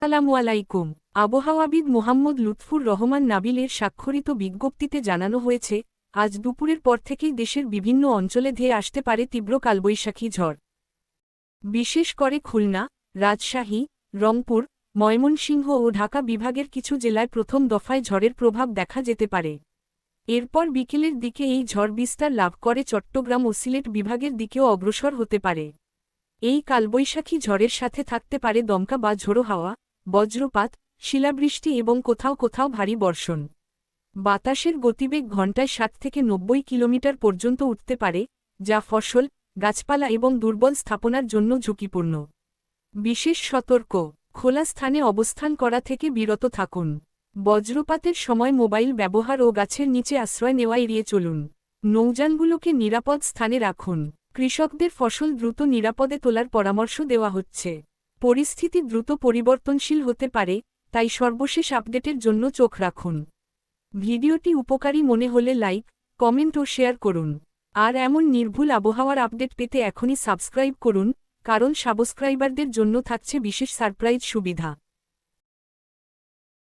আসসালামু আলাইকুম। আবহাওয়াবিদ মোহাম্মদ লুৎফুর রহমান নাবিলের স্বাক্ষরিত বিজ্ঞপ্তিতে জানানো হয়েছে, আজ দুপুরের পর থেকেই দেশের বিভিন্ন অঞ্চলে ধেয়ে আসতে পারে তীব্র কালবৈশাখী ঝড়। বিশেষ করে খুলনা, রাজশাহী, রংপুর, ময়মনসিংহ ও ঢাকা বিভাগের কিছু জেলায় প্রথম দফায় ঝড়ের প্রভাব দেখা যেতে পারে। এরপর বিকেলের দিকে এই ঝড় বিস্তার লাভ করে চট্টগ্রাম ও সিলেট বিভাগের দিকেও অগ্রসর হতে পারে। এই কালবৈশাখী ঝড়ের সাথে থাকতে পারে দমকা বা ঝোড়ো হাওয়া, বজ্রপাত, শিলাবৃষ্টি এবং কোথাও কোথাও ভারী বর্ষণ। বাতাসের গতিবেগ ঘণ্টায় ৬০ থেকে ৯০ কিলোমিটার পর্যন্ত উঠতে পারে, যা ফসল, গাছপালা এবং দুর্বল স্থাপনার জন্য ঝুঁকিপূর্ণ। বিশেষ সতর্ক: খোলা স্থানে অবস্থান করা থেকে বিরত থাকুন। বজ্রপাতের সময় মোবাইল ব্যবহার ও গাছের নিচে আশ্রয় নেওয়া এড়িয়ে চলুন। নৌযানগুলোকে নিরাপদ স্থানে রাখুন। কৃষকদের ফসল দ্রুত নিরাপদে তোলার পরামর্শ দেওয়া হচ্ছে। পরিস্থিতি দ্রুত পরিবর্তনশীল হতে পারে, তাই সর্বশেষ আপডেটের জন্য চোখ রাখুন। ভিডিওটি উপকারী মনে হলে লাইক, কমেন্ট ও শেয়ার করুন। আর এমন নির্ভুল আবহাওয়ার আপডেট পেতে এখনই সাবস্ক্রাইব করুন, কারণ সাবস্ক্রাইবারদের জন্য থাকছে বিশেষ সারপ্রাইজ সুবিধা।